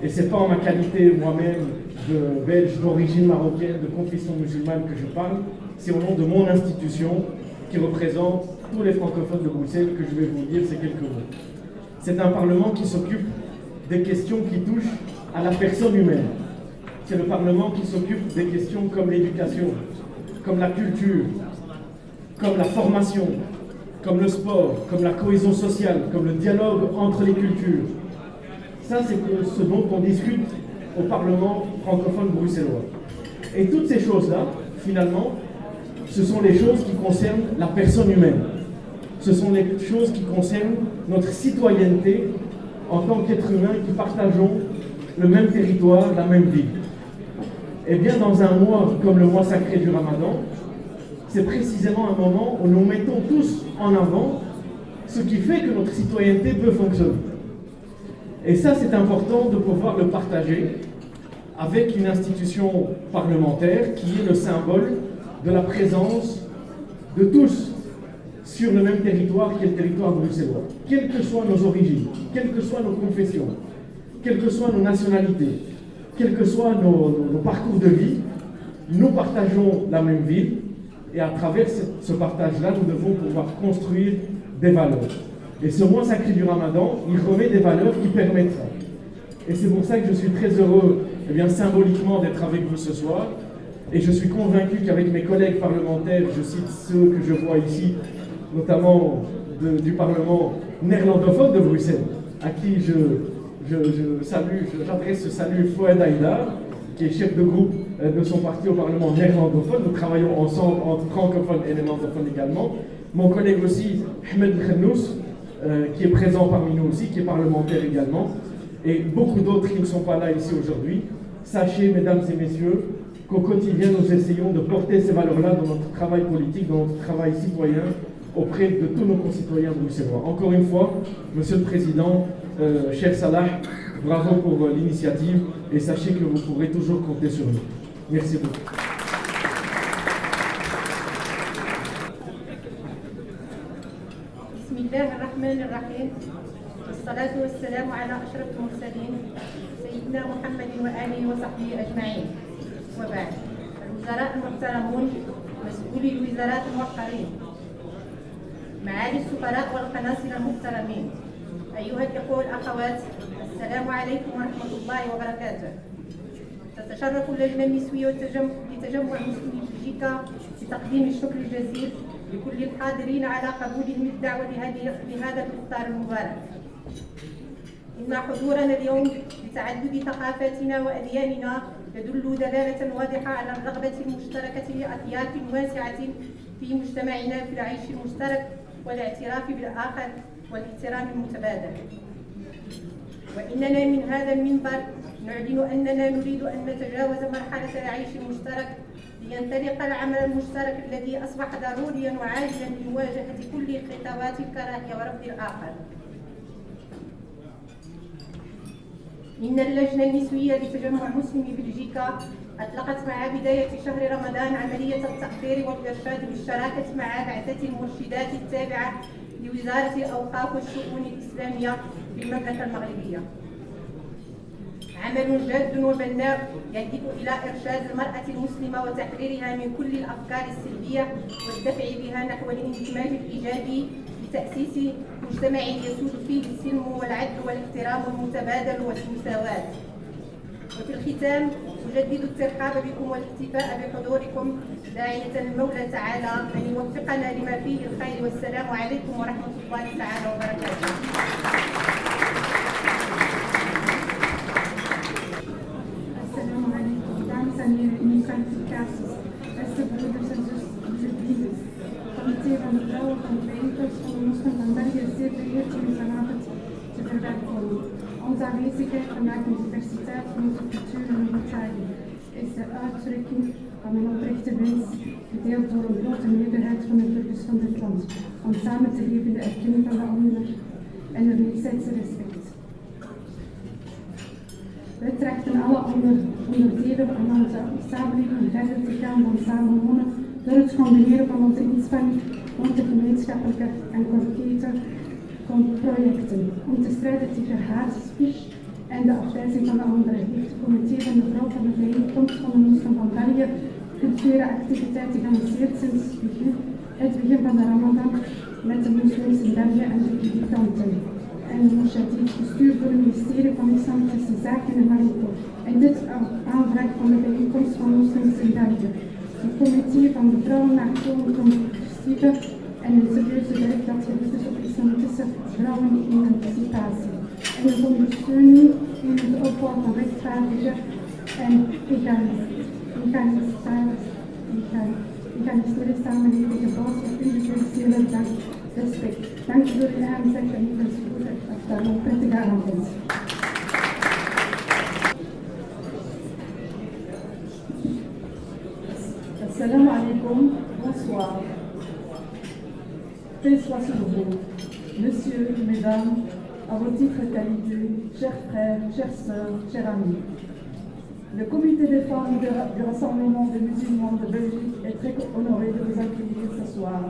Et ce n'est pas en ma qualité moi-même de Belge d'origine marocaine, de confession musulmane que je parle, c'est au nom de mon institution qui représente tous les francophones de Bruxelles que je vais vous dire ces quelques mots. C'est un Parlement qui s'occupe des questions qui touchent à la personne humaine. C'est le Parlement qui s'occupe des questions comme l'éducation, comme la culture, comme la formation, comme le sport, comme la cohésion sociale, comme le dialogue entre les cultures. Ça, c'est ce dont on discute au Parlement francophone bruxellois. Et toutes ces choses-là, finalement, ce sont les choses qui concernent la personne humaine. Ce sont les choses qui concernent notre citoyenneté en tant qu'être humain qui partageons le même territoire, la même vie. Et bien, dans un mois comme le mois sacré du Ramadan, c'est précisément un moment où nous mettons tous en avant ce qui fait que notre citoyenneté peut fonctionner. Et ça, c'est important de pouvoir le partager avec une institution parlementaire qui est le symbole de la présence de tous sur le même territoire qui est le territoire bruxellois. Quelles que soient nos origines, quelles que soient nos confessions, quelles que soient nos nationalités, quels que soient nos parcours de vie, nous partageons la même ville et à travers ce partage-là, nous devons pouvoir construire des valeurs. Et ce mois sacré du Ramadan, il remet des valeurs qui permettent ça. Et c'est pour ça que je suis très heureux, symboliquement, d'être avec vous ce soir. Et je suis convaincu qu'avec mes collègues parlementaires, je cite ceux que je vois ici, notamment du Parlement néerlandophone de Bruxelles, à qui j'adresse ce salut Fouad Haïdar, qui est chef de groupe de son parti au Parlement néerlandophone. Nous travaillons ensemble entre francophones et néerlandophones également. Mon collègue aussi, Ahmed Khennous, qui est présent parmi nous aussi, qui est parlementaire également, et beaucoup d'autres qui ne sont pas là ici aujourd'hui. Sachez, mesdames et messieurs, qu'au quotidien, nous essayons de porter ces valeurs-là dans notre travail politique, dans notre travail citoyen, auprès de tous nos concitoyens bruxellois. Encore une fois, Monsieur le Président, cher Salah, bravo pour l'initiative, et sachez que vous pourrez toujours compter sur nous. Merci beaucoup. بسم الله الرحمن الرحيم والصلاة والسلام على أشرف المرسلين سيدنا محمد وآله وصحبه أجمعين وبعد. الوزراء المحترمون، مسؤولي الوزارات الموقرين، معالي السفراء والقناصل المحترمين، أيها الإخوة والأخوات، السلام عليكم ورحمة الله وبركاته. تتشرف اللجنة النسوية لتجمع مسلمي بلجيكا بتقديم الشكر الجزيل لكل الحاضرين على قبولهم الدعوة لهذا الإفطار المبارك. إن حضورنا اليوم لتعدد ثقافاتنا وأدياننا يدل دلالة واضحة على الرغبة المشتركة لأطياف واسعة في مجتمعنا في العيش المشترك والاعتراف بالآخر والاحترام المتبادل. وإننا من هذا المنبر نعلن أننا نريد أن نتجاوز مرحلة العيش المشترك لينطلق العمل المشترك الذي أصبح ضروريا وعاجلا لمواجهة كل خطوات الكراهية ورفض الآخر. إن اللجنة النسوية لتجمع مسلمي بلجيكا أطلقت مع بداية شهر رمضان عملية التأطير والإرشاد بالشراكة مع بعثة المرشدات التابعة لوزارة الأوقاف والشؤون الإسلامية بالمملكة المغربية. عمل جاد وبناء يهدف إلى إرشاد المرأة المسلمة وتحريرها من كل الأفكار السلبية والدفع بها نحو الاندماج الإيجابي لتأسيس مجتمع يسود فيه السلم والعدل والاحترام المتبادل والمساواة. وفي الختام أجدد الترحاب بكم والاحتفاء بحضوركم داعية المولى تعالى أن يوفقنا لما فيه الخير، والسلام عليكم ورحمة الله تعالى وبركاته. Assalamu alaikum. Dames en heren in uw kwalificaties. Beste broeders en zusters, comité van de vrouwen van de bijeenkomst van de moslim van België is zeer vereerd om u vanavond te verwelkomen. Onze aanwezigheid vandaag in de diversiteit van onze cultuur en overtuiging is de uitdrukking van mijn oprechte wens, gedeeld door een grote meerderheid van de burgers van dit land, om samen te leven in de erkenning van de ander en de wederzijdse respect. Wij trachten alle onderdelen van onze samenleving verder te gaan dan samenwonen door het combineren van onze inspanning, onze gemeenschappelijke en concrete projecten. Om te strijden tegen haat, speech en de afwijzing van de anderen heeft het comité van de vrouw van de bijeenkomst van de moslim van België culturele activiteiten gelanceerd sinds het begin van de Ramadan met de moslims in België en de predikanten. En de Mosjadid, gestuurd door het ministerie van Islamitische Zaken in Marokko. En dit aanvraag van de bijeenkomst van moslims in België. Het comité van de vrouwen naar constructieve en een serieuze werk dat gericht is op islamitische vrouwenemancipatie. En de ondersteuning in het opbouw van rechtvaardige en egalistere samenleving gebouwd op universele respect. Dank u voor uw aanzet en uw spoed. Een prettige avond. Assalamu alaikum, bonsoir. Paix soit sur vous, messieurs, mesdames, à vos titres et qualités, chers frères, chères sœurs, chers amis. Le comité des femmes du Rassemblement des musulmans de Belgique est très honoré de vous accueillir ce soir.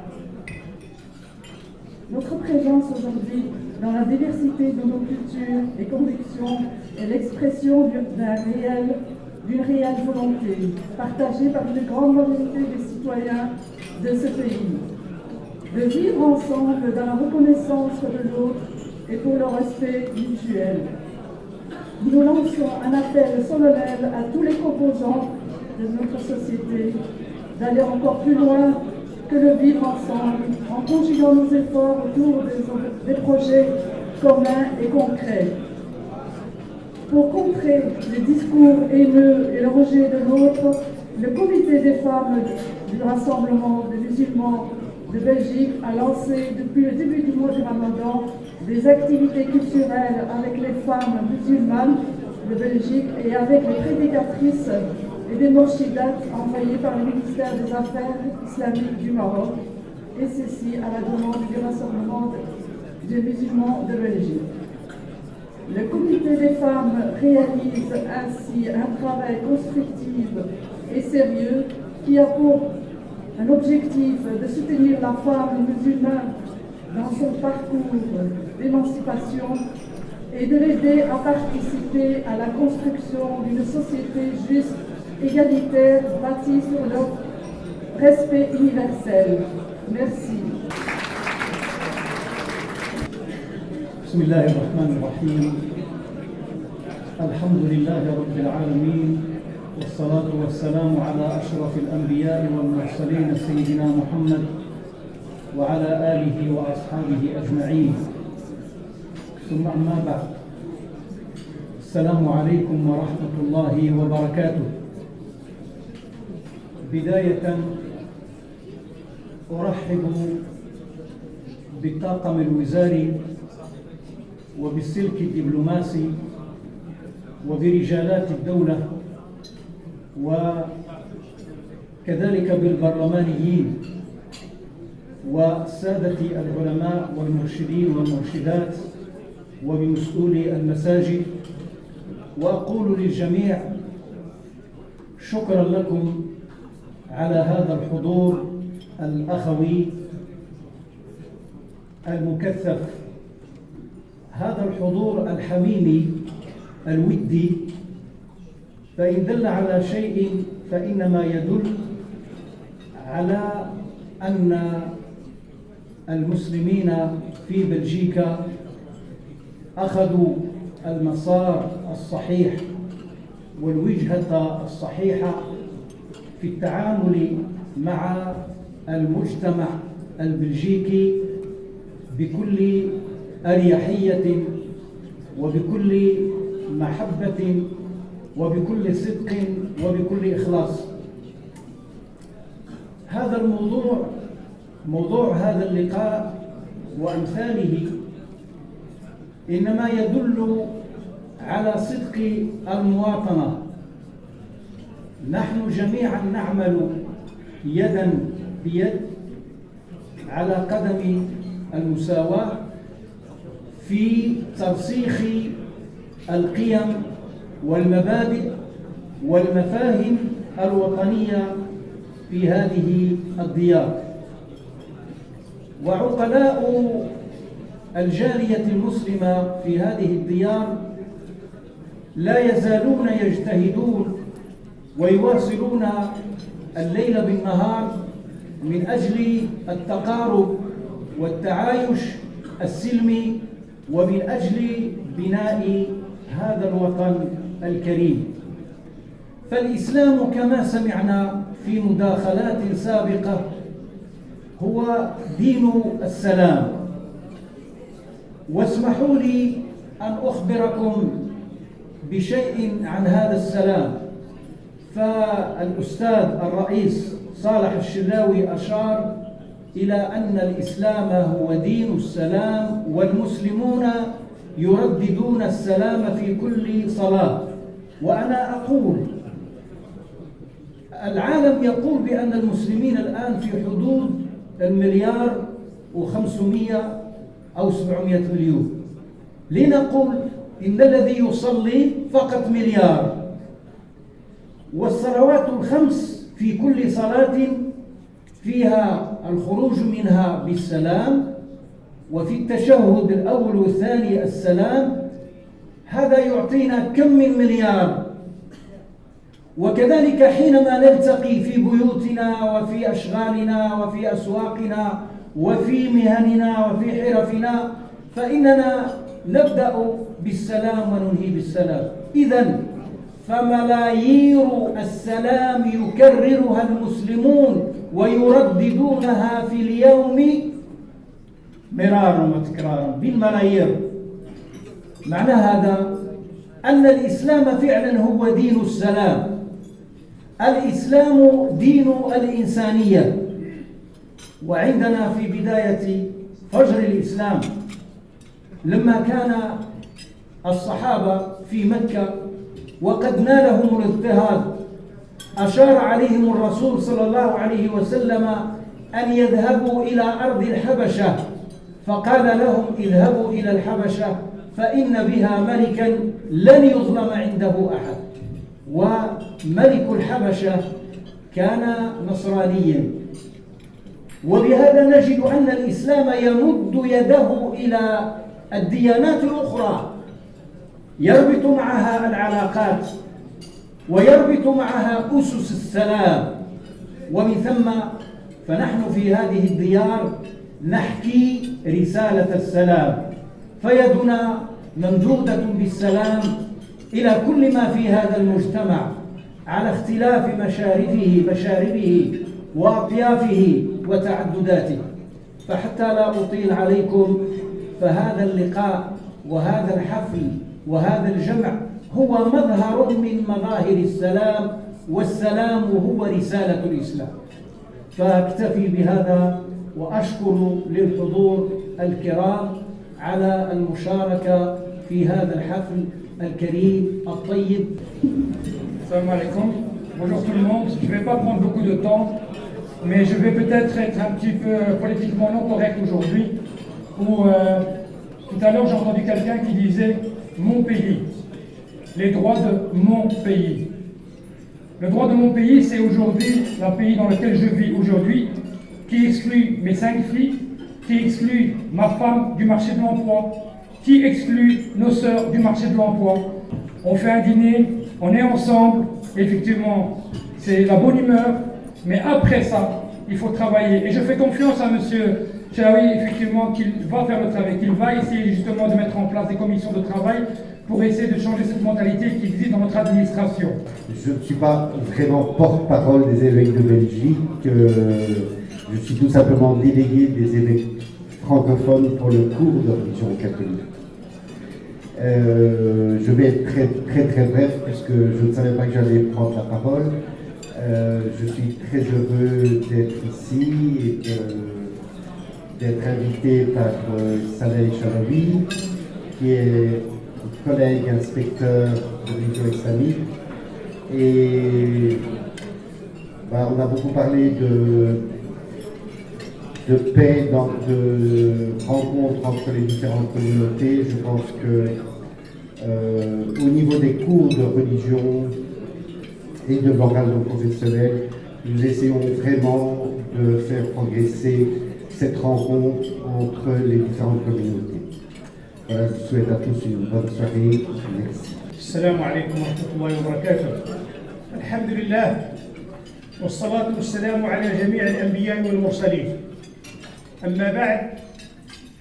Notre présence aujourd'hui dans la diversité de nos cultures et convictions est l'expression d'une réelle volonté partagée par une grande majorité des citoyens de ce pays, de vivre ensemble dans la reconnaissance de l'autre et pour le respect mutuel. Nous lançons un appel solennel à tous les composants de notre société d'aller encore plus loin que le vivre ensemble en conjuguant nos efforts autour des projets communs et concrets. Pour contrer les discours haineux et le rejet de l'autre, le comité des femmes du Rassemblement des musulmans de Belgique a lancé depuis le début du mois du Ramadan des activités culturelles avec les femmes musulmanes de Belgique et avec les prédicatrices et des morshidates envoyées par le ministère des Affaires islamiques du Maroc, et ceci à la demande du Rassemblement des musulmans de Belgique. Le comité des femmes réalise ainsi un travail constructif et sérieux qui a pour un objectif de soutenir la femme musulmane dans son parcours d'émancipation et de l'aider à participer à la construction d'une société juste, égalitaire, bâtie sur le respect universel. Merci. بسم الله الرحمن الرحيم. الحمد لله رب العالمين والصلاة والسلام على أشرف الأنبياء والمرسلين سيدنا محمد وعلى آله وأصحابه أجمعين. ثم أما بعد، السلام عليكم ورحمة الله وبركاته. بداية أرحب بالطاقم الوزاري وبالسلك الدبلوماسي وبرجالات الدولة وكذلك بالبرلمانيين والسادة العلماء والمرشدين والمرشدات وبمسؤولي المساجد، وأقول للجميع شكرا لكم على هذا الحضور الأخوي المكثف، هذا الحضور الحميمي الودي، فإن دل على شيء فإنما يدل على أن المسلمين في بلجيكا أخذوا المسار الصحيح والوجهة الصحيحة في التعامل مع المجتمع البلجيكي بكل أريحية وبكل محبة وبكل صدق وبكل إخلاص. هذا الموضوع، موضوع هذا اللقاء وأمثاله، إنما يدل على صدق المواطنة. نحن جميعا نعمل يدا بيد على قدم المساواة في ترسيخ القيم والمبادئ والمفاهيم الوطنية في هذه الديار. وعقلاء الجالية المسلمة في هذه الديار لا يزالون يجتهدون ويواصلون الليل بالنهار من أجل التقارب والتعايش السلمي ومن أجل بناء هذا الوطن الكريم. فالإسلام كما سمعنا في مداخلات سابقة هو دين السلام. واسمحوا لي أن أخبركم بشيء عن هذا السلام. فالأستاذ الرئيس صالح الشلاوي أشار إلى أن الإسلام هو دين السلام، والمسلمون يرددون السلام في كل صلاة. وأنا أقول العالم يقول بأن المسلمين الآن في حدود 1,500,000,000 أو 700 مليون. لنقول إن الذي يصلي فقط 1,000,000,000، والصلوات الخمس في كل صلاة فيها الخروج منها بالسلام، وفي التشهد الأول والثاني السلام. هذا يعطينا كم من مليار. وكذلك حينما نلتقي في بيوتنا وفي أشغالنا وفي أسواقنا وفي مهننا وفي حرفنا فإننا نبدأ بالسلام وننهي بالسلام. إذن فملايير السلام يكررها المسلمون ويرددونها في اليوم مرارا وتكرارا بالملايير. معنى هذا أن الإسلام فعلا هو دين السلام. الإسلام دين الإنسانية. وعندنا في بداية فجر الإسلام لما كان الصحابة في مكة وقد نالهم الاضطهاد، أشار عليهم الرسول صلى الله عليه وسلم أن يذهبوا إلى أرض الحبشة، فقال لهم اذهبوا إلى الحبشة فإن بها ملكا لن يظلم عنده أحد. وملك الحبشة كان نصرانيا. وبهذا نجد أن الإسلام يمد يده إلى الديانات الأخرى، يربط معها العلاقات ويربط معها أسس السلام. ومن ثم فنحن في هذه الديار نحكي رسالة السلام، فيدنا ممدودة بالسلام إلى كل ما في هذا المجتمع على اختلاف مشاربه وأطيافه وتعدداته. فحتى لا أطيل عليكم، فهذا اللقاء وهذا الحفل وهذا الجمع هو مظهر من مظاهر السلام، والسلام هو رسالة الإسلام. فأكتفي بهذا وأشكر للحضور الكرام على المشاركة في هذا الحفل الكريم الطيب. Salam alaikum. Bonjour tout le monde. Je ne vais pas prendre beaucoup de temps, mais je vais peut-être être un petit peu politiquement non correct aujourd'hui. Tout à l'heure, j'ai entendu quelqu'un qui disait « mon pays », les droits de mon pays. Le droit de mon pays, c'est aujourd'hui le pays dans lequel je vis aujourd'hui, qui exclut mes 5 filles, qui exclut ma femme du marché de l'emploi, qui exclut nos sœurs du marché de l'emploi. On fait un dîner, on est ensemble, effectivement, c'est la bonne humeur, mais après ça, il faut travailler. Et je fais confiance à M. Chaoui, effectivement, qu'il va faire le travail, qu'il va essayer justement de mettre en place des commissions de travail pour essayer de changer cette mentalité qui existe dans notre administration. Je ne suis pas vraiment porte-parole des évêques de Belgique, je suis tout simplement délégué des évêques francophones pour le cours de religion catholique. Je vais être très bref puisque je ne savais pas que j'allais prendre la parole. Je suis très heureux d'être ici et d'être invité par Saleh Chaoui, qui est collègue inspecteur de religion islamique. Et on a beaucoup parlé de paix, de rencontre entre les différentes communautés. Je pense que Au niveau des cours de religion et de l'engagement professionnel, nous essayons vraiment de faire progresser cette rencontre entre les différentes communautés. Voilà, je souhaite à tous une bonne soirée. Merci. السلام عليكم ورحمة الله وبركاته. الحمد لله والصلاة والسلام على جميع الأنبياء والمرسلين. أما بعد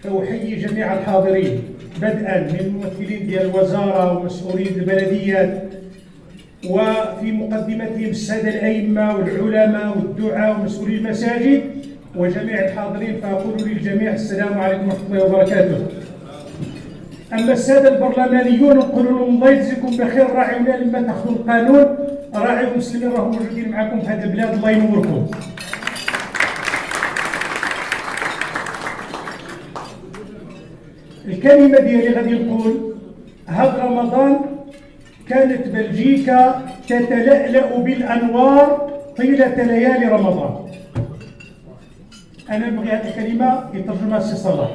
فأحيي جميع الحاضرين بدءا من الممثلين ديال الوزارة ومسؤولين البلديات وفي مقدمتهم السادة الأئمة والعلماء والدعاء ومسؤولي المساجد وجميع الحاضرين، فأقول للجميع السلام عليكم ورحمة الله وبركاته. أما السادة البرلمانيون نقول لهم الله يجزيكم بخير، راعيونا لما تاخذوا القانون، راعيوا المسلمين راهم موجودين معكم في هذه البلاد، الله ينوركم. الكلمة ديالي غادي نقول هذا رمضان كانت بلجيكا تتلألأ بالأنوار طيلة ليالي رمضان. أنا نبغي هذه الكلمة يترجمها السي صلاح.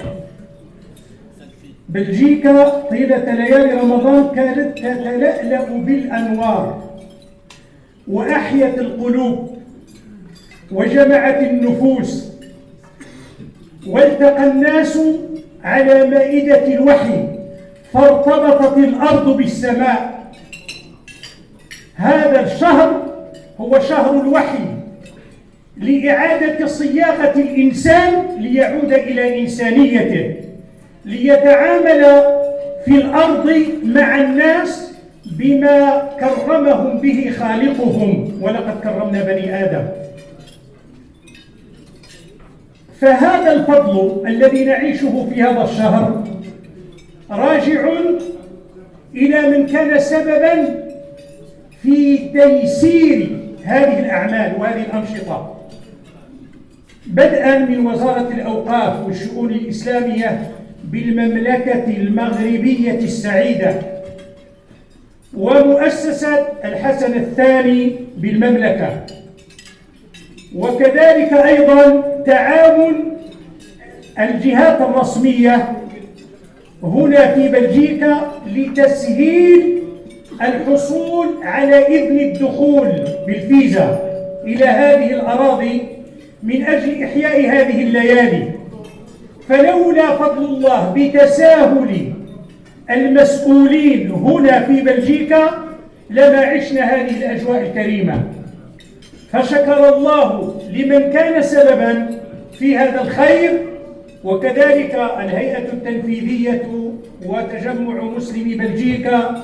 بلجيكا طيلة ليالي رمضان كانت تتلألأ بالأنوار وأحيت القلوب وجمعت النفوس والتقى الناس على مائدة الوحي فارتبطت الأرض بالسماء. هذا الشهر هو شهر الوحي لإعادة صياغة الإنسان ليعود إلى إنسانيته، ليتعامل في الأرض مع الناس بما كرمهم به خالقهم، ولقد كرمنا بني آدم. فهذا الفضل الذي نعيشه في هذا الشهر راجع إلى من كان سببا في تيسير هذه الأعمال وهذه الأنشطة، بدءا من وزارة الأوقاف والشؤون الإسلامية بالمملكة المغربية السعيدة، ومؤسسة الحسن الثاني بالمملكة، وكذلك أيضا تعاون الجهات الرسمية هنا في بلجيكا لتسهيل الحصول على إذن الدخول بالفيزا إلى هذه الأراضي من أجل إحياء هذه الليالي. فلولا فضل الله بتساهل المسؤولين هنا في بلجيكا لما عشنا هذه الأجواء الكريمة. فشكر الله لمن كان سببا في هذا الخير، وكذلك الهيئة التنفيذية وتجمع مسلمي بلجيكا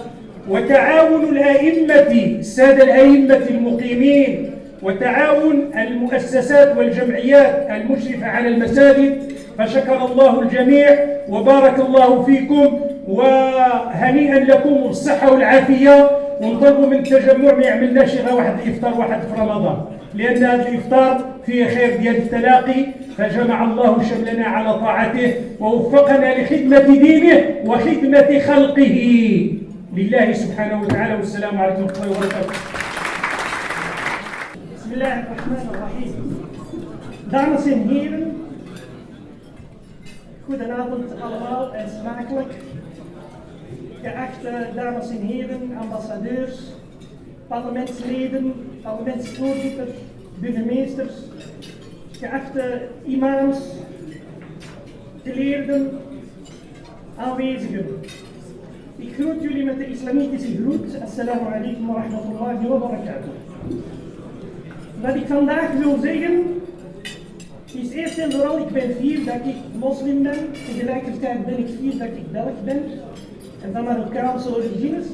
وتعاون الأئمة السادة الأئمة المقيمين وتعاون المؤسسات والجمعيات المشرفة على المساجد. فشكر الله الجميع وبارك الله فيكم وهنيئا لكم بالصحة والعافية، ونطلبوا من التجمع ما يعملناش غير واحد الإفطار واحد في رمضان، لأن هذا الإفطار فيه خير ديال التلاقي، فجمع الله شملنا على طاعته ووفقنا لخدمة دينه وخدمة خلقه لله سبحانه وتعالى. والسلام عليكم ورحمة الله وبركاته. بسم الله الرحمن الرحيم. Dames en heren, goedenavond allemaal en smakelijk. Geachte dames en heren, ambassadeurs, parlementsleden, parlementsvoorzitters, burgemeesters, geachte imams, geleerden, aanwezigen. Ik groet jullie met de islamitische groet. Assalamu alaikum wa rahmatullahi wa barakatuh. Wat ik vandaag wil zeggen is eerst en vooral, ik ben fier dat ik moslim ben. Tegelijkertijd ben ik fier dat ik Belg ben en van Marokkaanse origines.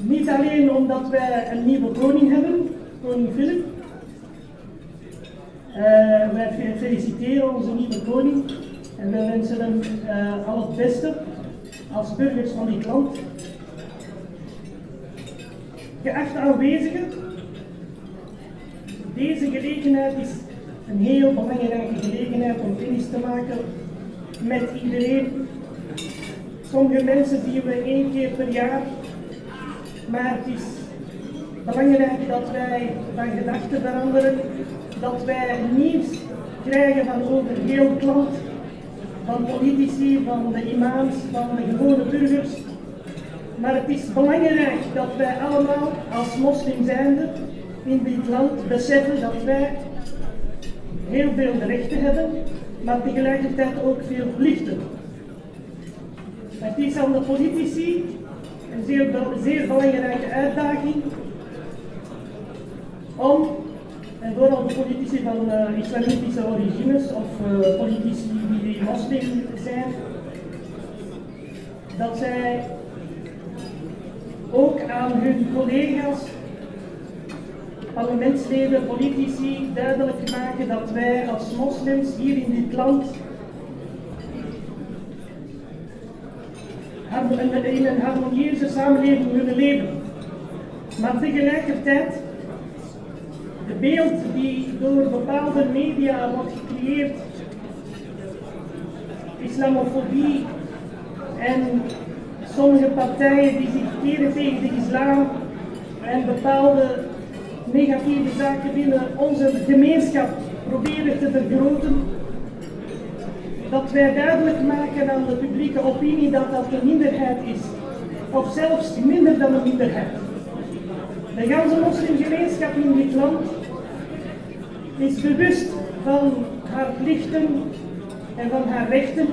Niet alleen omdat wij een nieuwe koning hebben, koning Filip. Wij feliciteren onze nieuwe koning en wij wensen hem al het beste als burgers van dit land. Geachte aanwezigen, deze gelegenheid is een heel belangrijke gelegenheid om kennis te maken met iedereen. Sommige mensen zien we 1 keer per jaar, maar het is belangrijk dat wij van gedachten veranderen, dat wij nieuws krijgen van over heel het land van politici, van de imams, van de gewone burgers. Maar het is belangrijk dat wij allemaal als moslim zijnde in dit land beseffen dat wij heel veel rechten hebben, maar tegelijkertijd ook veel plichten. Het is aan de politici een zeer belangrijke uitdaging om, en vooral de politici van islamitische origines of politici die moslim zijn, dat zij ook aan hun collega's, parlementsleden, politici duidelijk maken dat wij als moslims hier in dit land in een harmonieuze samenleving willen leven. Maar tegelijkertijd, de beeld die door bepaalde media wordt gecreëerd, islamofobie en sommige partijen die zich keren tegen de islam en bepaalde negatieve zaken binnen onze gemeenschap proberen te vergroten, dat wij duidelijk maken aan de publieke opinie dat dat een minderheid is, of zelfs minder dan een minderheid. De ganse moslimgemeenschap in dit land is bewust van haar plichten en van haar rechten.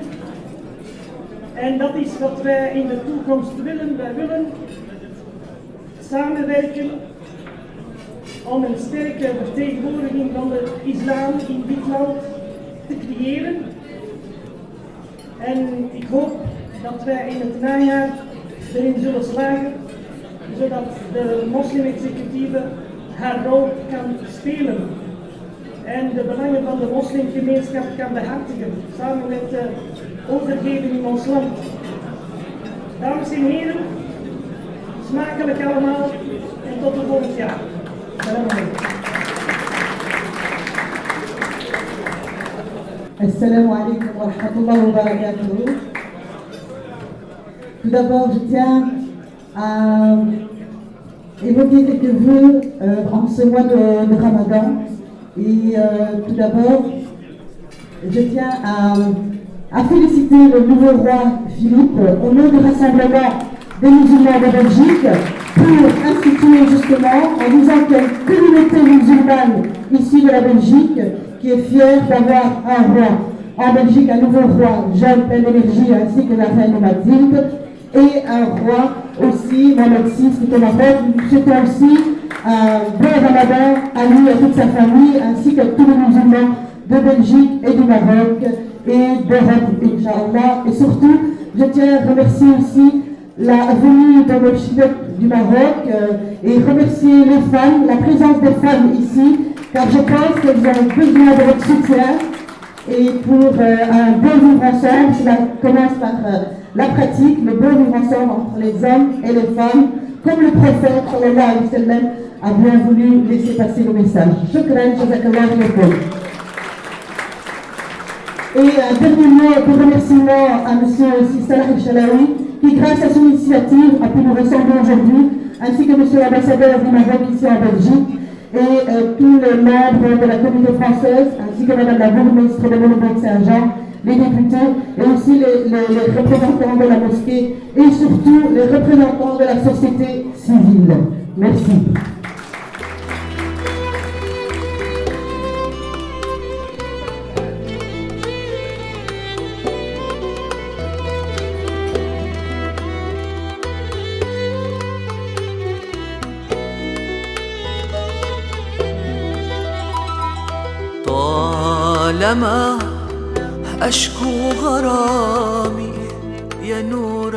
En dat is wat wij in de toekomst willen. Wij willen samenwerken om een sterke vertegenwoordiging van de islam in dit land te creëren. En ik hoop dat wij in het najaar erin zullen slagen, zodat de moslim-executieve haar rol kan spelen en de belangen van de moslimgemeenschap kan behartigen, samen met de overheden in ons land. Dames en heren, smakelijk allemaal en tot de volgend jaar. Salam alaikum. Assalamu alaikum wa rahmatullahi wa barakatuh. Tout d'abord, je tiens à évoquer quelques vœux en ce mois de Ramadan. Et tout d'abord, je tiens à féliciter le nouveau roi Philippe au nom du Rassemblement des musulmans de Belgique pour instituer justement, en disant qu'il y a une communauté musulmane issue de la Belgique qui est fière d'avoir un roi. En Belgique, un nouveau roi, jeune, plein d'énergie, ainsi que la reine Mathilde, et un roi aussi, Mohamed VI, qui est au Maroc. Nous souhaitons aussi un bon Ramadan à lui et à toute sa famille, ainsi qu'à tous les musulmans de Belgique et du Maroc et d'Europe, Inch'Allah. Et surtout, je tiens à remercier aussi la venue de nos chiites du Maroc et remercier les femmes, la présence des femmes ici, car je pense qu'elles ont besoin de votre soutien. Et pour un bon vivre ensemble, cela commence par la pratique, le bon vivre ensemble entre les hommes et les femmes, comme le prophète sallallahu alayhi wa sallam a bien voulu laisser passer le message. Shukran, jazakallah khairan. Et un dernier mot de remerciement à M. Salah El-Chalaoui, qui grâce à son initiative a pu nous ressembler aujourd'hui, ainsi que M. l'ambassadeur du Maroc ici en Belgique, et tous les membres de la communauté française, ainsi que Mme la bourgmestre de Molenbeek-Saint-Jean, les députés, et aussi les représentants de la mosquée, et surtout les représentants de la société civile. Merci. طالما أشكو غرامي يا نور